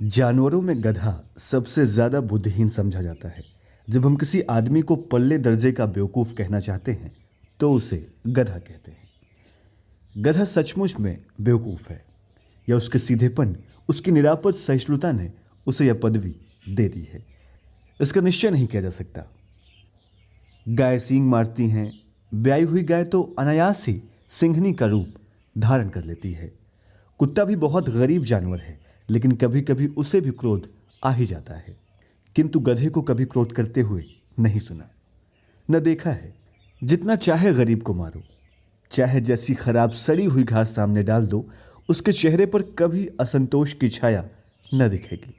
जानवरों में गधा सबसे ज्यादा बुद्धिहीन समझा जाता है। जब हम किसी आदमी को पल्ले दर्जे का बेवकूफ कहना चाहते हैं तो उसे गधा कहते हैं। गधा सचमुच में बेवकूफ है या उसके सीधेपन, उसकी निरापद सहिष्णुता ने उसे यह पदवी दे दी है, इसका निश्चय नहीं किया जा सकता। गाय सींग मारती हैं, ब्याई हुई गाय तो अनायास ही सिंघनी का रूप धारण कर लेती है। कुत्ता भी बहुत गरीब जानवर है, लेकिन कभी कभी उसे भी क्रोध आ ही जाता है। किंतु गधे को कभी क्रोध करते हुए नहीं सुना, न देखा है। जितना चाहे गरीब को मारो, चाहे जैसी खराब सड़ी हुई घास सामने डाल दो, उसके चेहरे पर कभी असंतोष की छाया न दिखेगी।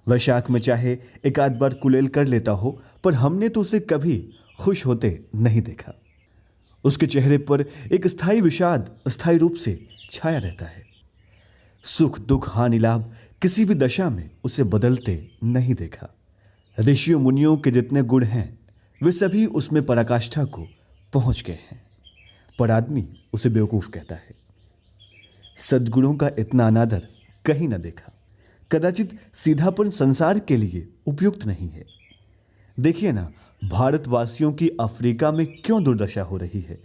वैशाख में चाहे एक आध बार कुलेल कर लेता हो, पर हमने तो उसे कभी खुश होते नहीं देखा। उसके चेहरे पर एक स्थायी विषाद स्थायी रूप से छाया रहता है। सुख दुख हानि लाभ किसी भी दशा में उसे बदलते नहीं देखा। ऋषियों मुनियों के जितने गुण हैं वे सभी उसमें पराकाष्ठा को पहुंच गए हैं, पर आदमी उसे बेवकूफ कहता है। सद्गुणों का इतना अनादर कहीं न देखा। कदाचित सीधापन संसार के लिए उपयुक्त नहीं है। देखिए ना, भारतवासियों की अफ्रीका में क्यों दुर्दशा हो रही है।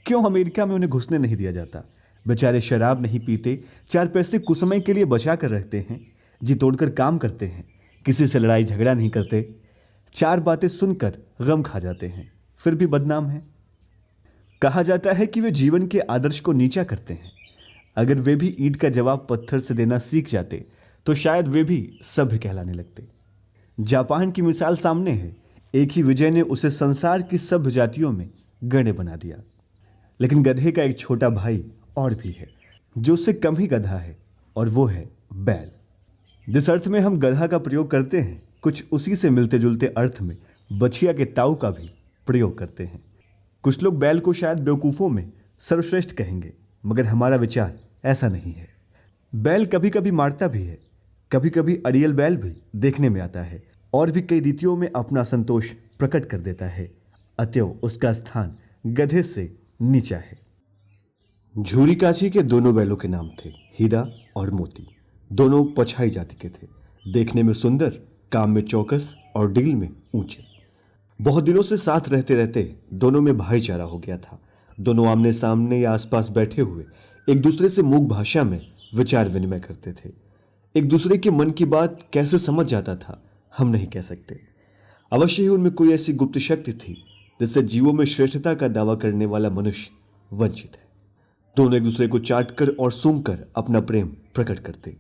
क्यों अमेरिका में उन्हें घुसने नहीं दिया जाता। बेचारे शराब नहीं पीते, चार पैसे कुछ समय के लिए बचा कर रखते हैं, जी तोड़कर काम करते हैं, किसी से लड़ाई झगड़ा नहीं करते, चार बातें सुनकर गम खा जाते हैं, फिर भी बदनाम है। कहा जाता है कि वे जीवन के आदर्श को नीचा करते हैं। अगर वे भी ईंट का जवाब पत्थर से देना सीख जाते तो शायद वे भी सभ्य कहलाने लगते। जापान की मिसाल सामने है। एक ही विजय ने उसे संसार की सभ्य जातियों में गण्य बना दिया। लेकिन गधे का एक छोटा भाई और भी है जो उससे कम ही गधा है, और वो है बैल। जिस अर्थ में हम गधा का प्रयोग करते हैं, कुछ उसी से मिलते जुलते अर्थ में बछिया के ताऊ का भी प्रयोग करते हैं। कुछ लोग बैल को शायद बेवकूफ़ों में सर्वश्रेष्ठ कहेंगे, मगर हमारा विचार ऐसा नहीं है। बैल कभी कभी मारता भी है, कभी कभी अड़ियल बैल भी देखने में आता है, और भी कई रीतियों में अपना संतोष प्रकट कर देता है। अतएव उसका स्थान गधे से नीचा है। झूरी काची के दोनों बैलों के नाम थे हीरा और मोती। दोनों पछाई जाति के थे, देखने में सुंदर, काम में चौकस और डील में ऊंचे। बहुत दिनों से साथ रहते रहते दोनों में भाईचारा हो गया था। दोनों आमने सामने या आसपास बैठे हुए एक दूसरे से मूक भाषा में विचार विनिमय करते थे। एक दूसरे के मन की बात कैसे समझ जाता था हम नहीं कह सकते। अवश्य ही उनमें कोई ऐसी गुप्त शक्ति थी जिससे जीवों में श्रेष्ठता का दावा करने वाला मनुष्य वंचित है। दोनों एक दूसरे को चाटकर और सूंघकर अपना प्रेम प्रकट करते।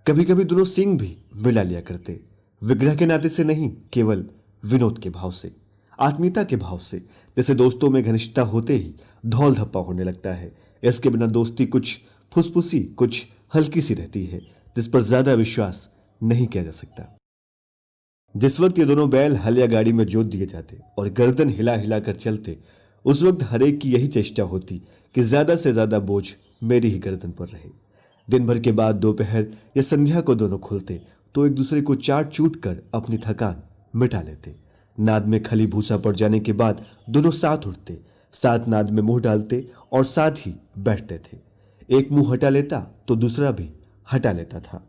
कभी कभी दोनों सींग भी मिला लिया करते, विग्रह के नाते से नहीं, केवल विनोद के भाव से, आत्मीयता के भाव से। जैसे दोस्तों में घनिष्ठता होते ही धौल धप्पा होने लगता है। इसके बिना दोस्ती कुछ फुसफुसी, कुछ हल्की सी रहती है, जिस पर ज्यादा विश्वास नहीं किया जा सकता। जिस वक्त ये दोनों बैल हल या गाड़ी में जोत दिए जाते और गर्दन हिला हिला कर चलते, उस वक्त हरेक की यही चेष्टा होती कि ज्यादा से ज्यादा बोझ मेरी ही गर्दन पर रहे। दिन भर के बाद दोपहर या संध्या को दोनों खुलते तो एक दूसरे को चाट चूट कर अपनी थकान मिटा लेते। नाद में खली भूसा पड़ जाने के बाद दोनों साथ उठते, साथ नाद में मुंह डालते और साथ ही बैठते थे। एक मुंह हटा लेता तो दूसरा भी हटा लेता था।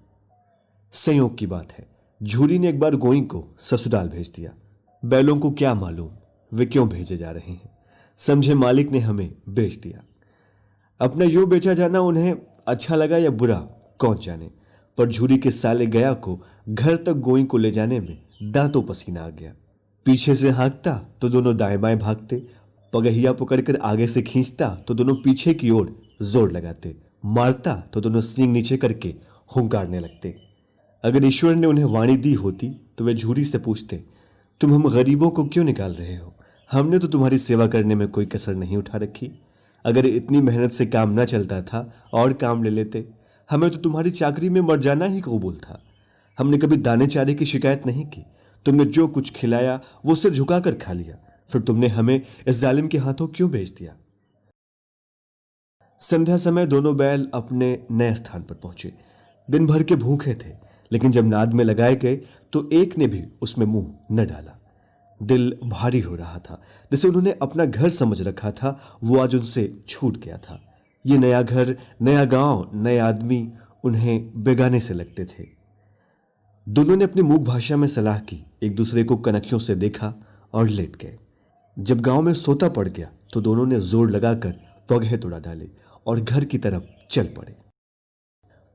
संयोग की बात है, झूरी ने एक बार गोई को ससुराल भेज दिया। बैलों को क्या मालूम वे क्यों भेजे जा रहे हैं। समझे मालिक ने हमें बेच दिया। अपना यूं बेचा जाना उन्हें अच्छा लगा या बुरा कौन जाने, पर झूरी के साले गया को घर तक गोई को ले जाने में दांतों पसीना आ गया। पीछे से हाँकता तो दोनों दाएं बाएं भागते, पगहिया पकड़कर आगे से खींचता तो दोनों पीछे की ओर जोर लगाते, मारता तो दोनों सींग नीचे करके हुंकारने लगते। अगर ईश्वर ने उन्हें वाणी दी होती तो वे झूरी से पूछते, तुम हम गरीबों को क्यों निकाल रहे हो? हमने तो तुम्हारी सेवा करने में कोई कसर नहीं उठा रखी। अगर इतनी मेहनत से काम न चलता था और काम ले लेते, हमें तो तुम्हारी चाकरी में मर जाना ही कबूल था। हमने कभी दाने चारे की शिकायत नहीं की। तुमने जो कुछ खिलाया वो सिर झुकाकर खा लिया, फिर तुमने हमें इस जालिम के हाथों क्यों बेच दिया? संध्या समय दोनों बैल अपने नए स्थान पर पहुंचे। दिन भर के भूखे थे, लेकिन जब नाद में लगाए गए तो एक ने भी उसमें मुंह न डाला। दिल भारी हो रहा था। जैसे उन्होंने अपना घर समझ रखा था, वो आज उनसे छूट गया था। ये नया घर, नया गांव, नए आदमी उन्हें बेगाने से लगते थे। दोनों ने अपनी मूक भाषा में सलाह की, एक दूसरे को कनखियों से देखा और लेट गए। जब गांव में सोता पड़ गया तो दोनों ने जोर लगाकर पगहे तोड़ा डाले और घर की तरफ चल पड़े।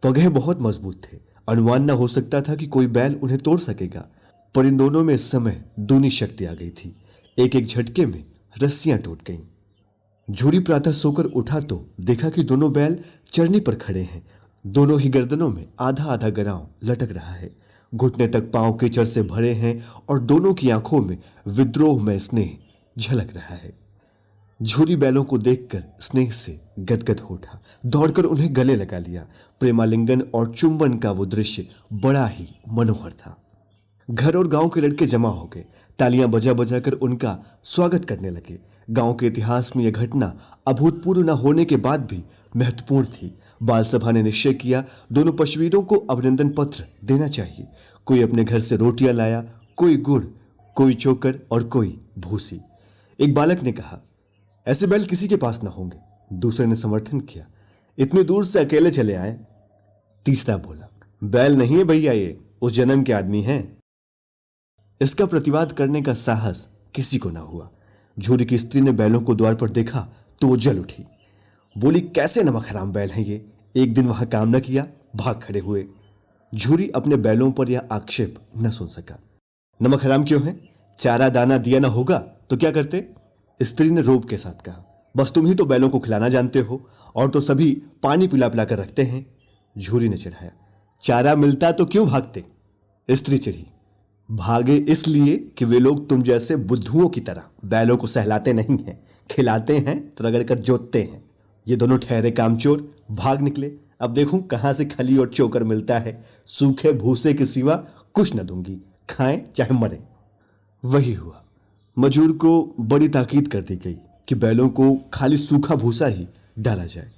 पगहे बहुत मजबूत थे, अनुमान न हो सकता था कि कोई बैल उन्हें तोड़ सकेगा, पर इन दोनों में इस समय दूनी शक्ति आ गई थी। एक एक झटके में रस्सियां टूट गईं। झूरी प्रातः सोकर उठा तो देखा कि दोनों बैल चरनी पर खड़े हैं। दोनों ही गर्दनों में आधा आधा गराव लटक रहा है, घुटने तक पांव कीचड़ से भरे हैं और दोनों की आंखों में विद्रोह में स्नेह झलक रहा है। झूरी बैलों को देखकर स्नेह से गदगद हो उठा, दौड़कर उन्हें गले लगा लिया। प्रेमालिंगन और चुंबन का वो दृश्य बड़ा ही मनोहर था। घर और गांव के लड़के जमा हो गए, तालियां बजा बजा कर उनका स्वागत करने लगे। गांव के इतिहास में यह घटना अभूतपूर्व न होने के बाद भी महत्वपूर्ण थी। बाल सभा ने निश्चय किया, दोनों पशुवीरों को अभिनंदन पत्र देना चाहिए। कोई अपने घर से रोटियां लाया, कोई गुड़, कोई चोकर और कोई भूसी। एक बालक ने कहा, ऐसे बैल किसी के पास ना होंगे। दूसरे ने समर्थन किया, इतनी दूर से अकेले चले आए। तीसरा बोला, बैल नहीं है भैया, ये उस जन्म के आदमी हैं। इसका प्रतिवाद करने का साहस किसी को ना हुआ। झूरी की स्त्री ने बैलों को द्वार पर देखा तो वो जल उठी, बोली, कैसे नमक हराम बैल हैं ये, एक दिन वहां काम न किया, भाग खड़े हुए। झूरी अपने बैलों पर यह आक्षेप न सुन सका। नमक हराम क्यों है? चारा दाना दिया ना होगा तो क्या करते? स्त्री ने रोब के साथ कहा, बस तुम ही तो बैलों को खिलाना जानते हो, और तो सभी पानी पिला पिला कर रखते हैं। झूरी ने चिढ़ाया, चारा मिलता तो क्यों भागते? स्त्री चिढ़ी, भागे इसलिए कि वे लोग तुम जैसे बुद्धुओं की तरह बैलों को सहलाते नहीं हैं, खिलाते हैं तो रगड़ कर जोतते हैं। ये दोनों ठहरे कामचोर भाग निकले। अब देखूं कहां से खली और चोकर मिलता है, सूखे भूसे के सिवा कुछ न दूंगी, खाएं चाहे मरें। वही हुआ। मजूर को बड़ी ताकीद कर दी गई कि बैलों को खाली सूखा भूसा ही डाला जाए।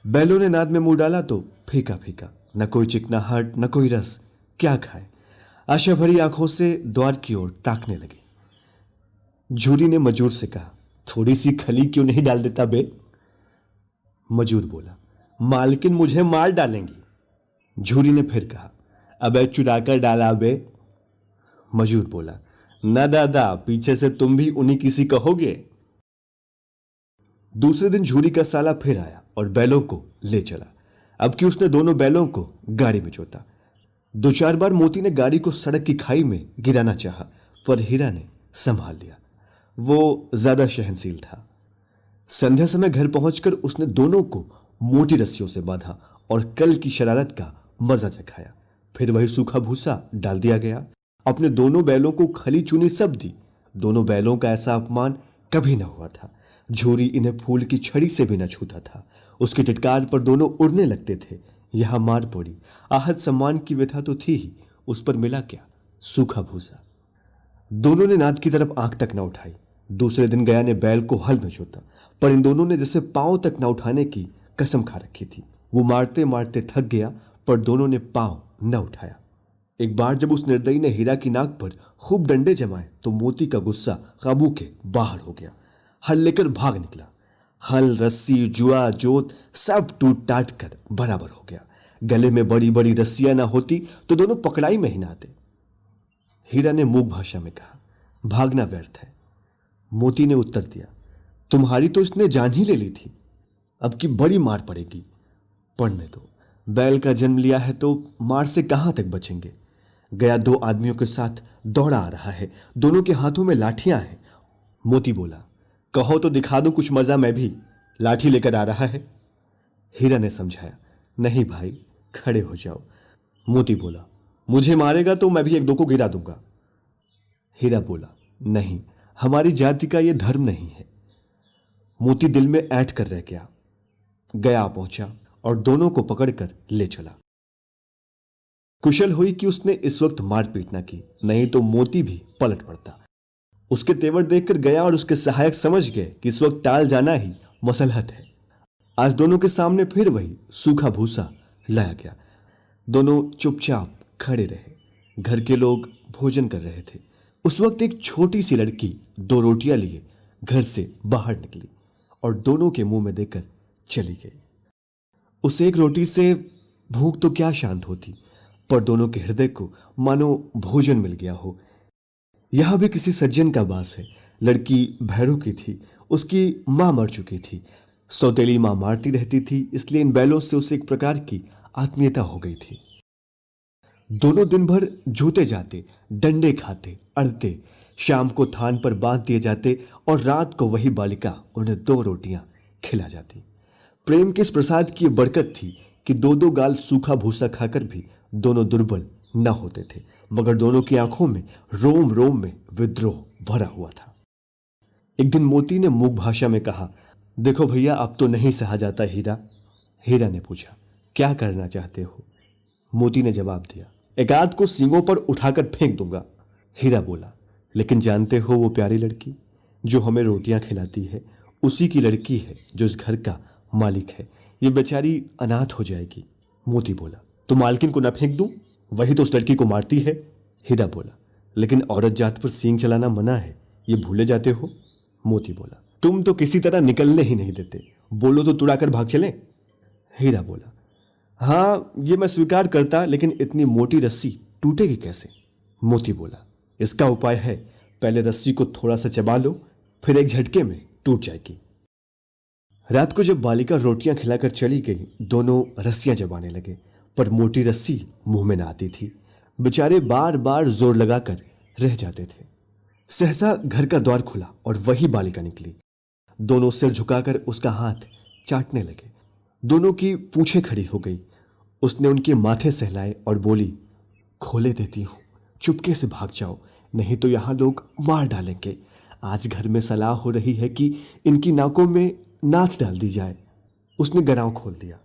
बैलों ने नाद में मुंह डाला तो फीका फीका, न कोई चिकनाहट न कोई रस, क्या खाए। आशा भरी आंखों से द्वार की ओर ताकने लगी। झूरी ने मजूर से कहा, थोड़ी सी खली क्यों नहीं डाल देता बे? मजूर बोला, मालकिन मुझे मार डालेंगी। झूरी ने फिर कहा, अबे चुरा कर डाला बे। मजूर बोला, न दादा, पीछे से तुम भी उन्हीं किसी कहोगे। दूसरे दिन झूरी का साला फिर आया और बैलों को ले चला। अब कि उसने दोनों बैलों को गाड़ी में जोता। दो चार बार मोती ने गाड़ी को सड़क की खाई में गिराना चाहा, पर हीरा ने संभाल लिया। वो ज्यादा सहनशील था। संध्या समय घर पहुंचकर उसने दोनों को मोटी रस्सियों से बांधा और कल की शरारत का मजा चखाया। फिर वही सूखा भूसा डाल दिया गया। अपने दोनों बैलों को खली चुनी सब दी। दोनों बैलों का ऐसा अपमान कभी न हुआ था। झूरी इन्हें फूल की छड़ी से भी न छूता था। उसके टिटकार पर दोनों उड़ने लगते थे। यहां मार पड़ी, आहत सम्मान की व्यथा तो थी ही, उस पर मिला क्या? सूखा भूसा। दोनों ने नाद की तरफ आंख तक न उठाई। दूसरे दिन गया ने बैल को हल में जोता, पर इन दोनों ने जैसे पांव तक न उठाने की कसम खा रखी थी। वो मारते मारते थक गया, पर दोनों ने पांव न उठाया। एक बार जब उस निर्दयी ने हीरा की नाक पर खूब डंडे जमाए तो मोती का गुस्सा काबू के बाहर हो गया। हल लेकर भाग निकला। हल, रस्सी, जुआ, जोत सब टूट टाट कर बराबर हो गया। गले में बड़ी बड़ी रस्सियां ना होती तो दोनों पकड़ाई में ही ना आते। हीरा ने मूक भाषा में कहा, भागना व्यर्थ है। मोती ने उत्तर दिया, तुम्हारी तो इसने जान ही ले ली थी, अब की बड़ी मार पड़ेगी। पढ़ने दो, बैल का जन्म लिया है तो मार से कहां तक बचेंगे। गया दो आदमियों के साथ दौड़ा आ रहा है, दोनों के हाथों में लाठियां हैं। मोती बोला, कहो तो दिखा दूं कुछ मजा, मैं भी लाठी लेकर आ रहा है। हीरा ने समझाया, नहीं भाई, खड़े हो जाओ। मोती बोला, मुझे मारेगा तो मैं भी एक दो को गिरा दूंगा। हीरा बोला, नहीं, हमारी जाति का यह धर्म नहीं है। मोती दिल में ऐंठ कर रह गया। गया पहुंचा और दोनों को पकड़कर ले चला। कुशल हुई कि उसने इस वक्त मारपीट न की, नहीं तो मोती भी पलट पड़ता। उसके तेवर देखकर गया और उसके सहायक समझ गए कि इस वक्त टाल जाना ही मसलहत है। आज दोनों के सामने फिर वही सूखा भूसा लाया गया। दोनों चुपचाप खड़े रहे। घर के लोग भोजन कर रहे थे। उस वक्त एक छोटी सी लड़की दो रोटियां लिए घर से बाहर निकली और दोनों के मुंह में देकर चली गई। उस एक रोटी से भूख तो क्या शांत होती, पर दोनों के हृदय को मानो भोजन मिल गया हो। यहां भी किसी सज्जन का वास है। लड़की भैरों की थी, उसकी मां मर चुकी थी। सौतेली मां मारती रहती थी, इसलिए इन बैलों से उसे एक प्रकार की आत्मीयता हो गई थी। दोनों दिन भर जूते जाते, डंडे खाते, अड़ते, शाम को थान पर बांध दिए जाते और रात को वही बालिका उन्हें 2 रोटियां खिला जाती। प्रेम के इस प्रसाद की ये बरकत थी कि 2-2 गाल सूखा भूसा खाकर भी दोनों दुर्बल न होते थे, मगर दोनों की आंखों में रोम रोम में विद्रोह भरा हुआ था। एक दिन मोती ने मूक भाषा में कहा, देखो भैया, अब तो नहीं सहा जाता हीरा। हीरा ने पूछा, क्या करना चाहते हो? मोती ने जवाब दिया, एक आध को सींगों पर उठाकर फेंक दूंगा। हीरा बोला, लेकिन जानते हो वो प्यारी लड़की जो हमें रोटियां खिलाती है, उसी की लड़की है जो इस घर का मालिक है। ये बेचारी अनाथ हो जाएगी। मोती बोला, तो मालकिन को न फेंक दूं? वही तो उस लड़की को मारती है। हीरा बोला, लेकिन औरत जात पर सींग चलाना मना है, ये भूले जाते हो। मोती बोला, तुम तो किसी तरह निकलने ही नहीं देते, बोलो तो तुड़ाकर भाग चले। हीरा बोला, हाँ ये मैं स्वीकार करता, लेकिन इतनी मोटी रस्सी टूटेगी कैसे? मोती बोला, इसका उपाय है, पहले रस्सी को थोड़ा सा चबा लो, फिर एक झटके में टूट जाएगी। रात को जब बालिका रोटियां खिलाकर चली गई, दोनों रस्सियां चबाने लगे, पर मोटी रस्सी मुंह में न आती थी। बेचारे बार बार जोर लगाकर रह जाते थे। सहसा घर का द्वार खुला और वही बालिका निकली। दोनों सिर झुकाकर उसका हाथ चाटने लगे। दोनों की पूंछें खड़ी हो गई। उसने उनके माथे सहलाए और बोली, खोले देती हूं, चुपके से भाग जाओ, नहीं तो यहां लोग मार डालेंगे। आज घर में सलाह हो रही है कि इनकी नाकों में नाथ डाल दी जाए। उसने गराव खोल दिया,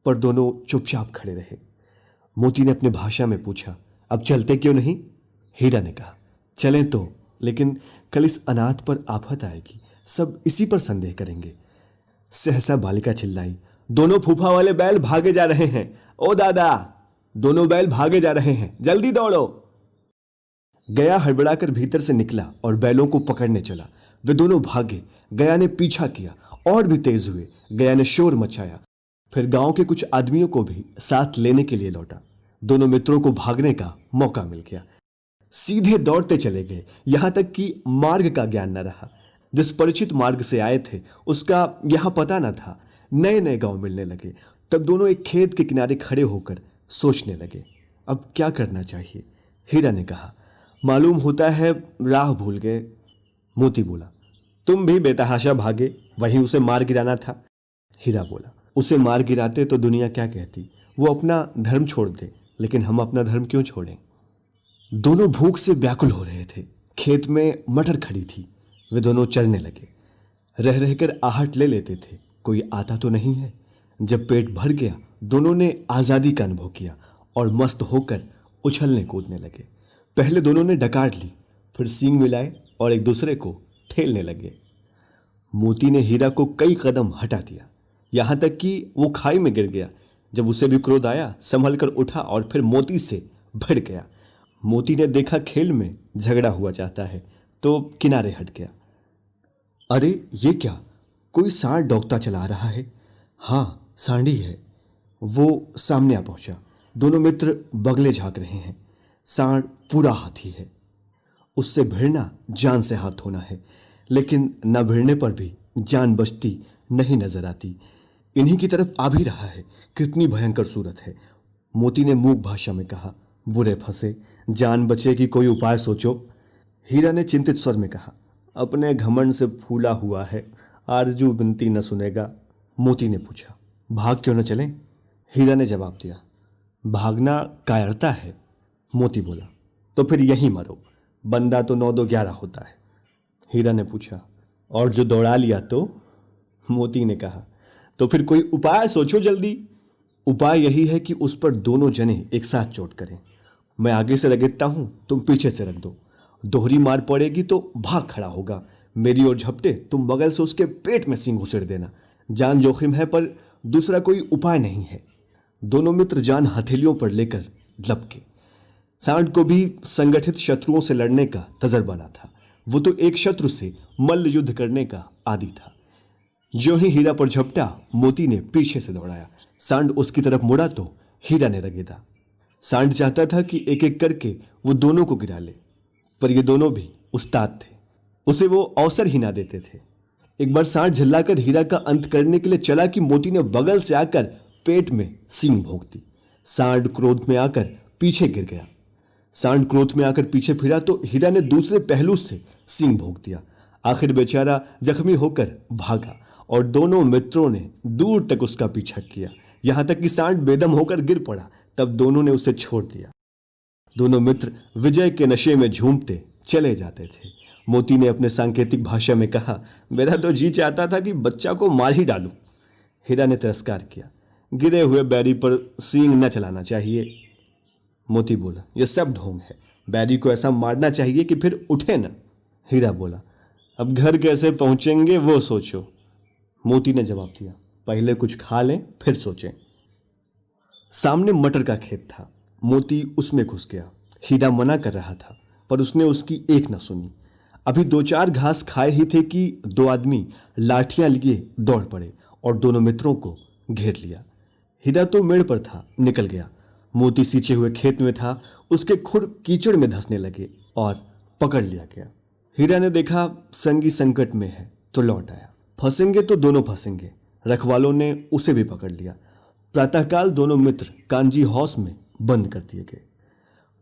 पर दोनों चुपचाप खड़े रहे। मोती ने अपने भाषा में पूछा, अब चलते क्यों नहीं? हीरा ने कहा, चलें तो, लेकिन कल इस अनाथ पर आफत आएगी, सब इसी पर संदेह करेंगे। सहसा बालिका चिल्लाई, दोनों फूफा वाले बैल भागे जा रहे हैं। ओ दादा, दोनों बैल भागे जा रहे हैं, जल्दी दौड़ो। गया हड़बड़ाकर भीतर से निकला और बैलों को पकड़ने चला। वे दोनों भागे। गया ने पीछा किया और भी तेज हुए। गया ने शोर मचाया, फिर गांव के कुछ आदमियों को भी साथ लेने के लिए लौटा। दोनों मित्रों को भागने का मौका मिल गया। सीधे दौड़ते चले गए, यहां तक कि मार्ग का ज्ञान न रहा। जिस परिचित मार्ग से आए थे उसका यहां पता न था। नए नए गांव मिलने लगे। तब दोनों एक खेत के किनारे खड़े होकर सोचने लगे, अब क्या करना चाहिए। हीरा ने कहा, मालूम होता है राह भूल गए। मोती बोला, तुम भी बेतहाशा भागे, वहीं उसे मार गिराना था। हीरा बोला, उसे मार गिराते तो दुनिया क्या कहती, वो अपना धर्म छोड़ दे, लेकिन हम अपना धर्म क्यों छोड़ें। दोनों भूख से व्याकुल हो रहे थे। खेत में मटर खड़ी थी। वे दोनों चरने लगे। रह रहकर आहट ले लेते थे, कोई आता तो नहीं है। जब पेट भर गया, दोनों ने आज़ादी का अनुभव किया और मस्त होकर उछलने कूदने लगे। पहले दोनों ने डकार ली, फिर सींग मिलाए और एक दूसरे को ठेलने लगे। मोती ने हीरा को कई कदम हटा दिया, यहां तक कि वो खाई में गिर गया। जब उसे भी क्रोध आया, संभल कर उठा और फिर मोती से भिड़ गया। मोती ने देखा खेल में झगड़ा हुआ चाहता है, तो किनारे हट गया। अरे ये क्या, कोई सांड डोंकता चला रहा है। हाँ, सांडी है। वो सामने आ पहुंचा। दोनों मित्र बगले झांक रहे हैं। सांड पूरा हाथी है। उससे भिड़ना जान से हाथ होना है, लेकिन न भिड़ने पर भी जान बचती नहीं नजर आती। इन्हीं की तरफ आ भी रहा है। कितनी भयंकर सूरत है। मोती ने मूक भाषा में कहा, बुरे फंसे, जान बचे कि कोई उपाय सोचो। हीरा ने चिंतित स्वर में कहा, अपने घमंड से फूला हुआ है, आरजू विनती न सुनेगा। मोती ने पूछा, भाग क्यों न चलें? हीरा ने जवाब दिया, भागना कायरता है। मोती बोला, तो फिर यहीं मरो, बंदा तो 9-2-11 होता है। हीरा ने पूछा, और जो दौड़ा लिया तो? मोती ने कहा, तो फिर कोई उपाय सोचो जल्दी। उपाय यही है कि उस पर दोनों जने एक साथ चोट करें। मैं आगे से रगड़ता हूं, तुम पीछे से रख दो। दोहरी मार पड़ेगी तो भाग खड़ा होगा। मेरी ओर झपटे, तुम बगल से उसके पेट में सींग घुसेड़ देना। जान जोखिम है, पर दूसरा कोई उपाय नहीं है। दोनों मित्र जान हथेलियों पर लेकर लपके। सांड को भी संगठित शत्रुओं से लड़ने का तजर्बा न था। वो तो एक शत्रु से मल्ल युद्ध करने का आदी था। जो ही हीरा पर झपटा, मोती ने पीछे से दौड़ाया। सांड उसकी तरफ मुड़ा तो हीरा ने रगेदा। सांड चाहता था कि एक एक करके वो दोनों को गिरा ले, पर ये दोनों भी उस्ताद थे, उसे वो अवसर ही ना देते थे। एक बार सांड झल्लाकर हीरा का अंत करने के लिए चला कि मोती ने बगल से आकर पेट में सींग भोंक दी। सांड क्रोध में आकर पीछे गिर गया। सांड क्रोध में आकर पीछे फिरा तो हीरा ने दूसरे पहलू से सींग भोंक दिया। आखिर बेचारा जख्मी होकर भागा और दोनों मित्रों ने दूर तक उसका पीछा किया, यहां तक कि सांड बेदम होकर गिर पड़ा। तब दोनों ने उसे छोड़ दिया। दोनों मित्र विजय के नशे में झूमते चले जाते थे। मोती ने अपने सांकेतिक भाषा में कहा, मेरा तो जी चाहता था कि बच्चा को मार ही डालूं। हीरा ने तिरस्कार किया, गिरे हुए बैरी पर सींग न चलाना चाहिए। मोती बोला, यह सब ढोंग है, बैरी को ऐसा मारना चाहिए कि फिर उठे न। हीरा बोला, अब घर कैसे पहुंचेंगे वो सोचो। मोती ने जवाब दिया, पहले कुछ खा लें फिर सोचें। सामने मटर का खेत था। मोती उसमें घुस गया। हीरा मना कर रहा था पर उसने उसकी एक न सुनी। अभी दो चार घास खाए ही थे कि दो आदमी लाठियां लिए दौड़ पड़े और दोनों मित्रों को घेर लिया। हीरा तो मेड़ पर था, निकल गया। मोती सींचे हुए खेत में था, उसके खुर कीचड़ में धंसने लगे और पकड़ लिया गया। हीरा ने देखा संगी संकट में है तो लौट आया। फंसेंगे तो दोनों फंसेंगे। रखवालों ने उसे भी पकड़ लिया। प्रातःकाल दोनों मित्र कांजी हाउस में बंद कर दिए गए।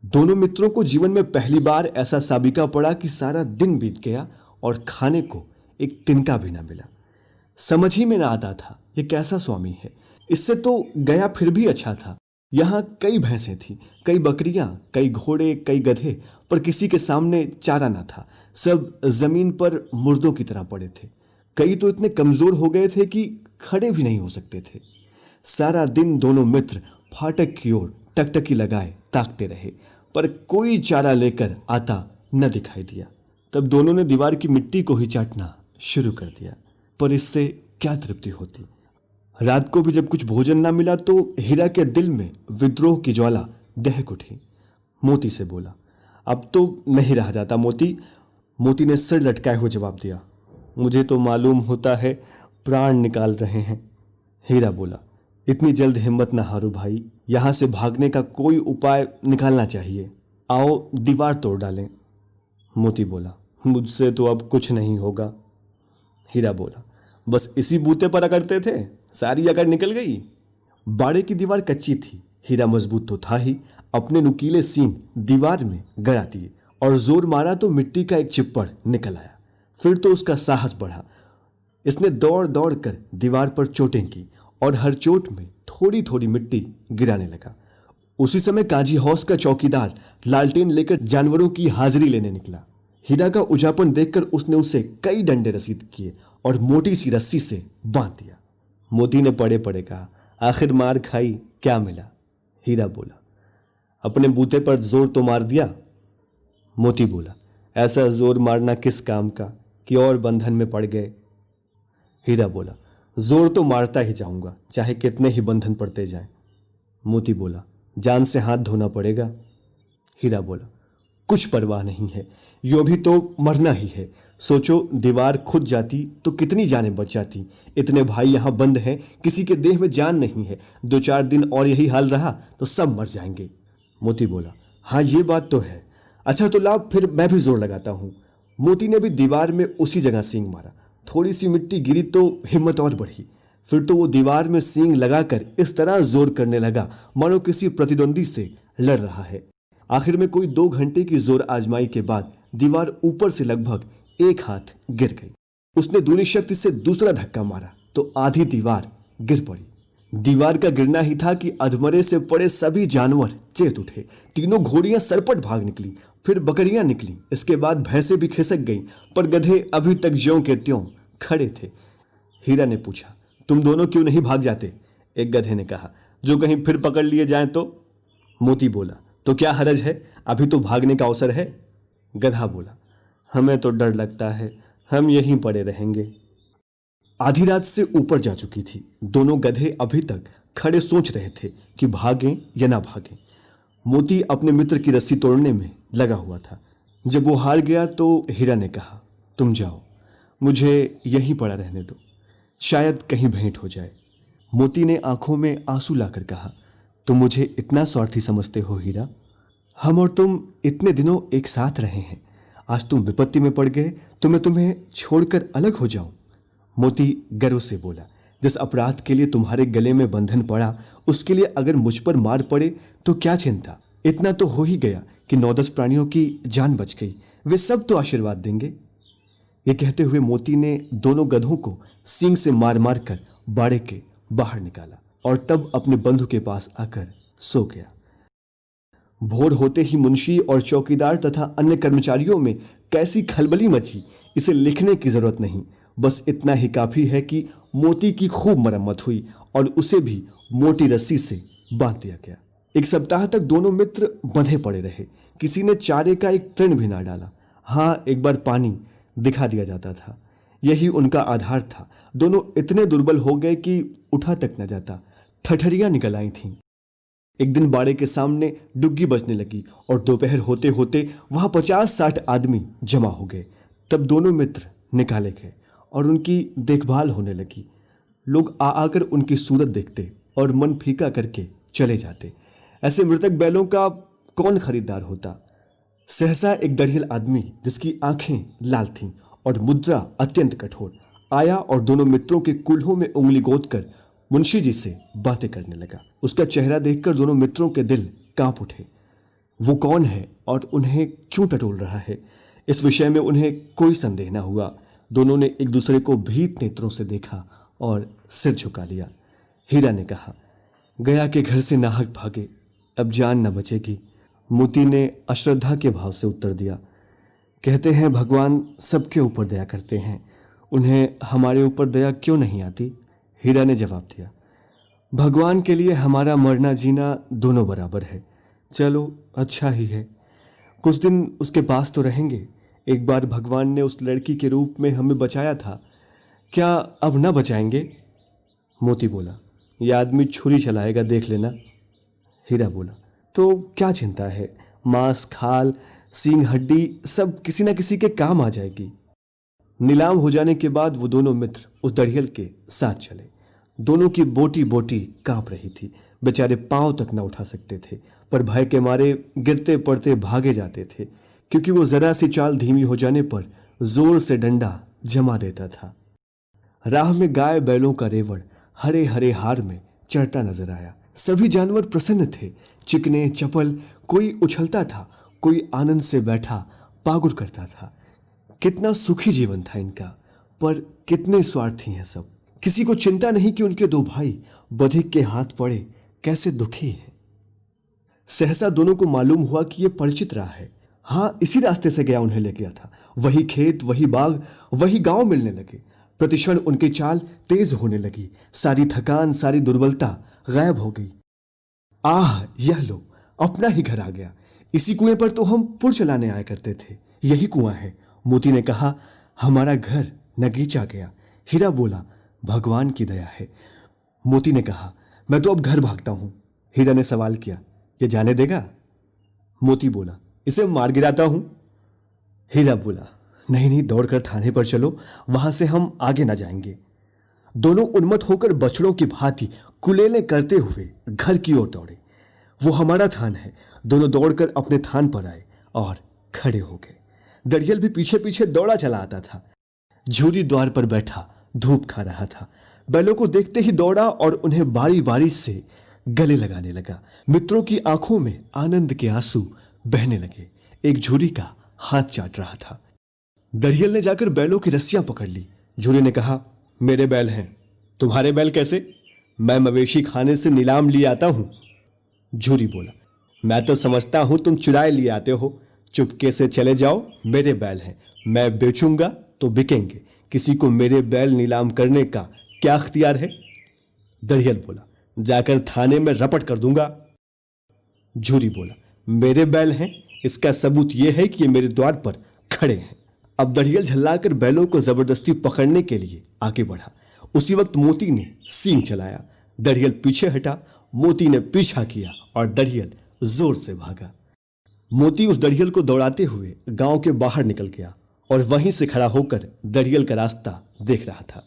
दोनों मित्रों को जीवन में पहली बार ऐसा साबिका पड़ा कि सारा दिन बीत गया और खाने को एक तिनका भी ना मिला। समझ ही में ना आता था ये कैसा स्वामी है। इससे तो गया फिर भी अच्छा था। यहाँ कई भैंसें थी, कई बकरियां, कई घोड़े, कई गधे, पर किसी के सामने चारा ना था। सब जमीन पर मुर्दों की तरह पड़े थे। कई तो इतने कमजोर हो गए थे कि खड़े भी नहीं हो सकते थे। सारा दिन दोनों मित्र फाटक की ओर टकटकी लगाए ताकते रहे, पर कोई चारा लेकर आता न दिखाई दिया। तब दोनों ने दीवार की मिट्टी को ही चाटना शुरू कर दिया, पर इससे क्या तृप्ति होती। रात को भी जब कुछ भोजन ना मिला तो हीरा के दिल में विद्रोह की ज्वाला दहक उठी। मोती से बोला, अब तो नहीं रहा जाता मोती। मोती ने सिर लटकाए हुए जवाब दिया, मुझे तो मालूम होता है प्राण निकाल रहे हैं। हीरा बोला, इतनी जल्द हिम्मत ना हारो भाई, यहां से भागने का कोई उपाय निकालना चाहिए। आओ दीवार तोड़ डालें। मोती बोला, मुझसे तो अब कुछ नहीं होगा। हीरा बोला, बस इसी बूते पर अकड़ते थे, सारी अकड़ निकल गई। बाड़े की दीवार कच्ची थी। हीरा मजबूत तो था ही। अपने नुकीले सींग दीवार में गड़ा दिए और जोर मारा तो मिट्टी का एक चिप्पड़ निकल आया। फिर तो उसका साहस बढ़ा। इसने दौड़ दौड़ कर दीवार पर चोटें की और हर चोट में थोड़ी थोड़ी मिट्टी गिराने लगा। उसी समय काजी हाउस का चौकीदार लालटेन लेकर जानवरों की हाजिरी लेने निकला। हीरा का उजापन देखकर उसने उसे कई डंडे रसीद किए और मोटी सी रस्सी से बांध दिया। मोती ने पड़े पड़े कहा, आखिर मार खाई, क्या मिला? हीरा बोला, अपने बूते पर जोर तो मार दिया। मोती बोला, ऐसा जोर मारना किस काम का कि और बंधन में पड़ गए। हीरा बोला, जोर तो मारता ही जाऊंगा, चाहे कितने ही बंधन पड़ते जाएं। मोती बोला, जान से हाथ धोना पड़ेगा। हीरा बोला, कुछ परवाह नहीं है, यो भी तो मरना ही है। सोचो, दीवार खुद जाती तो कितनी जानें बच जाती। इतने भाई यहाँ बंद हैं, किसी के देह में जान नहीं है। 2-4 दिन और यही हाल रहा तो सब मर जाएंगे। मोती बोला, हाँ ये बात तो है। अच्छा तो लाओ फिर मैं भी जोर लगाता हूँ। मोती ने भी दीवार में उसी जगह सींग मारा। थोड़ी सी मिट्टी गिरी तो हिम्मत और बढ़ी। फिर तो वो दीवार में सींग लगाकर इस तरह जोर करने लगा मानो किसी प्रतिद्वंदी से लड़ रहा है। आखिर में कोई 2 घंटे की जोर आजमाई के बाद दीवार ऊपर से लगभग 1 हाथ गिर गई। उसने दूनी शक्ति से दूसरा धक्का मारा तो आधी दीवार गिर पड़ी। दीवार का गिरना ही था कि अधमरे से पड़े सभी जानवर चेत उठे। तीनों घोड़ियां सरपट भाग निकली, फिर बकरियां निकली, इसके बाद भैंसें भी खिसक गईं, पर गधे अभी तक ज्यों के त्यों खड़े थे। हीरा ने पूछा, तुम दोनों क्यों नहीं भाग जाते? एक गधे ने कहा, जो कहीं फिर पकड़ लिए जाएं तो। मोती बोला, तो क्या हरज है, अभी तो भागने का अवसर है। गधा बोला, हमें तो डर लगता है, हम यहीं पड़े रहेंगे। आधी रात से ऊपर जा चुकी थी। दोनों गधे अभी तक खड़े सोच रहे थे कि भागें या ना भागें। मोती अपने मित्र की रस्सी तोड़ने में लगा हुआ था। जब वो हार गया तो हीरा ने कहा, तुम जाओ, मुझे यहीं पड़ा रहने दो, शायद कहीं भेंट हो जाए। मोती ने आंखों में आंसू लाकर कहा, तुम मुझे इतना स्वार्थी समझते हो हीरा? हम और तुम इतने दिनों एक साथ रहे हैं, आज तुम विपत्ति में पड़ गए तो मैं तुम्हें छोड़कर अलग हो जाऊं? मोती गर्व से बोला। जिस अपराध के लिए तुम्हारे गले में बंधन पड़ा, उसके लिए अगर मुझ पर मार पड़े तो क्या चिंता? इतना तो हो ही गया कि 9-10 प्राणियों की जान बच गई, वे सब तो आशीर्वाद देंगे। ये कहते हुए मोती ने दोनों गधों को सींग से मार मार कर बाड़े के बाहर निकाला और तब अपने बंधु के पास आकर सो गया। भोर होते ही मुंशी और चौकीदार तथा अन्य कर्मचारियों में कैसी खलबली मची, इसे लिखने की जरूरत नहीं। बस इतना ही काफी है कि मोती की खूब मरम्मत हुई और उसे भी मोटी रस्सी से बांध दिया गया। 1 सप्ताह तक दोनों मित्र बंधे पड़े रहे। किसी ने चारे का एक तृण भी ना डाला। हाँ, एक बार पानी दिखा दिया जाता था, यही उनका आधार था। दोनों इतने दुर्बल हो गए कि उठा तक न जाता। ठठरियां निकल आई थीं। एक दिन बाड़े के सामने डुग्गी बजने लगी और दोपहर होते होते वहां 50-60 आदमी जमा हो गए। तब दोनों मित्र निकाले गए और उनकी देखभाल होने लगी। लोग आ आकर उनकी सूरत देखते और मन फीका करके चले जाते। ऐसे मृतक बैलों का कौन खरीदार होता? सहसा एक दढ़ियल आदमी, जिसकी आंखें लाल थीं और मुद्रा अत्यंत कठोर, आया और दोनों मित्रों के कुल्हों में उंगली गोदकर मुंशी जी से बातें करने लगा। उसका चेहरा देखकर दोनों मित्रों के दिल कांप उठे। वो कौन है और उन्हें क्यों टटोल रहा है, इस विषय में उन्हें कोई संदेह न हुआ। दोनों ने एक दूसरे को भीत नेत्रों से देखा और सिर झुका लिया। हीरा ने कहा, गया के घर से नाहक भागे, अब जान न बचेगी। मोती ने अश्रद्धा के भाव से उत्तर दिया, कहते हैं भगवान सबके ऊपर दया करते हैं, उन्हें हमारे ऊपर दया क्यों नहीं आती? हीरा ने जवाब दिया, भगवान के लिए हमारा मरना जीना दोनों बराबर है। चलो अच्छा ही है, कुछ दिन उसके पास तो रहेंगे। एक बार भगवान ने उस लड़की के रूप में हमें बचाया था, क्या अब न बचाएंगे? मोती बोला, यह आदमी छुरी चलाएगा, देख लेना। हीरा बोला, तो क्या चिंता है, मांस खाल सींग हड्डी सब किसी न किसी के काम आ जाएगी। नीलाम हो जाने के बाद वो दोनों मित्र उस दढ़ियल के साथ चले। दोनों की बोटी बोटी कांप रही थी। बेचारे पांव तक न उठा सकते थे, पर भय के मारे गिरते पड़ते भागे जाते थे, क्योंकि वो जरा सी चाल धीमी हो जाने पर जोर से डंडा जमा देता था। राह में गाय बैलों का रेवड़ हरे हरे हार में चढ़ता नजर आया। सभी जानवर प्रसन्न थे, चिकने चपल, कोई उछलता था, कोई आनंद से बैठा पागुर करता था। कितना सुखी जीवन था इनका, पर कितने स्वार्थी हैं सब। किसी को चिंता नहीं कि उनके 2 भाई बधिक के हाथ पड़े कैसे दुखी हैं। सहसा दोनों को मालूम हुआ कि यह परिचित राह है। हाँ, इसी रास्ते से गया उन्हें ले गया था। वही खेत, वही बाग, वही गांव मिलने लगे। प्रतिक्षण उनकी चाल तेज होने लगी। सारी थकान, सारी दुर्बलता गायब हो गई। आह, यह लो, अपना ही घर आ गया। इसी कुएं पर तो हम पुर चलाने आया करते थे। यही कुआं है। मोती ने कहा, हमारा घर नगीचा गया। हीरा बोला, भगवान की दया है। मोती ने कहा, मैं तो अब घर भागता हूं। हीरा ने सवाल किया, ये जाने देगा? मोती बोला, इसे मार गिराता हूं। हीरा बोला, नहीं नहीं, दौड़कर थाने पर चलो, वहां से हम आगे ना जाएंगे। दोनों उन्मत्त होकर बछड़ों की भांति कुलेलें करते हुए घर की ओर दौड़े। वो हमारा थान है। दोनों दौड़कर अपने थान पर आए और खड़े हो गए। दढ़ियल भी पीछे पीछे दौड़ा चला आता था। झूरी द्वार पर बैठा धूप खा रहा था। बैलों को देखते ही दौड़ा और उन्हें बारी बारी से गले लगाने लगा। मित्रों की आंखों में आनंद के आंसू बहने लगे। एक झूरी का हाथ चाट रहा था। दढ़ियल ने जाकर बैलों की रस्सियां पकड़ ली। झूरी ने कहा, मेरे बैल हैं। तुम्हारे बैल कैसे? मैं मवेशी खाने से नीलाम लिए आता हूं। झूरी बोला, मैं तो समझता हूं तुम चुराए लिए आते हो। चुपके से चले जाओ, मेरे बैल हैं, मैं बेचूंगा तो बिकेंगे। किसी को मेरे बैल नीलाम करने का क्या अख्तियार है? दढ़ियल बोला, जाकर थाने में रपट कर दूंगा। झूरी बोला, मेरे बैल हैं, इसका सबूत यह है कि ये मेरे द्वार पर खड़े हैं। अब दढ़ियल झल्लाकर बैलों को जबरदस्ती पकड़ने के लिए आगे बढ़ा। उसी वक्त मोती ने सींग चलाया। दढ़ियल पीछे हटा, मोती ने पीछा किया और दढ़ियल जोर से भागा। मोती उस दढ़ियल को दौड़ाते हुए गांव के बाहर निकल गया और वहीं से खड़ा होकर दढ़ियल का रास्ता देख रहा था।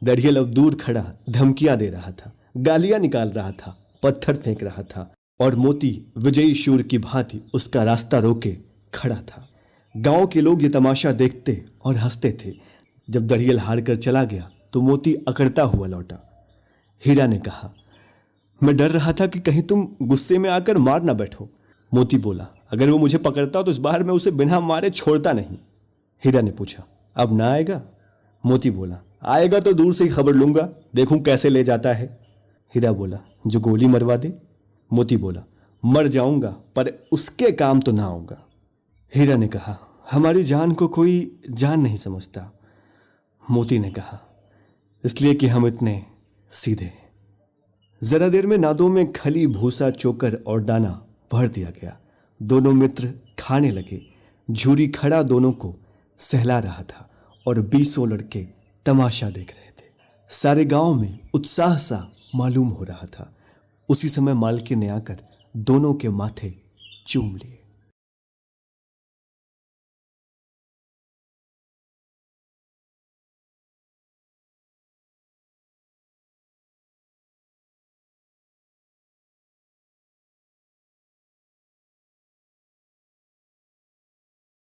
दढ़ियल अब दूर खड़ा धमकियां दे रहा था, गालियां निकाल रहा था, पत्थर फेंक रहा था और मोती विजयी शूर की भांति उसका रास्ता रोके खड़ा था। गांव के लोग ये तमाशा देखते और हंसते थे। जब दड़ियल हार कर चला गया तो मोती अकड़ता हुआ लौटा। हीरा ने कहा, मैं डर रहा था कि कहीं तुम गुस्से में आकर मार ना बैठो। मोती बोला, अगर वो मुझे पकड़ता तो इस बार मैं उसे बिना मारे छोड़ता नहीं। हीरा ने पूछा, अब ना आएगा? मोती बोला, आएगा तो दूर से ही खबर लूंगा, देखूं कैसे ले जाता है। हीरा बोला, जो गोली मरवा दे। मोती बोला, मर जाऊंगा पर उसके काम तो ना आऊंगा। हीरा ने कहा, हमारी जान को कोई जान नहीं समझता। मोती ने कहा, इसलिए कि हम इतने सीधे हैं। जरा देर में नादों में खली, भूसा, चोकर और दाना भर दिया गया। दोनों मित्र खाने लगे। झूरी खड़ा दोनों को सहला रहा था और 20 लड़के तमाशा देख रहे थे। सारे गांव में उत्साह सा मालूम हो रहा था। उसी समय मालकिन ने आकर दोनों के माथे चूम लिए।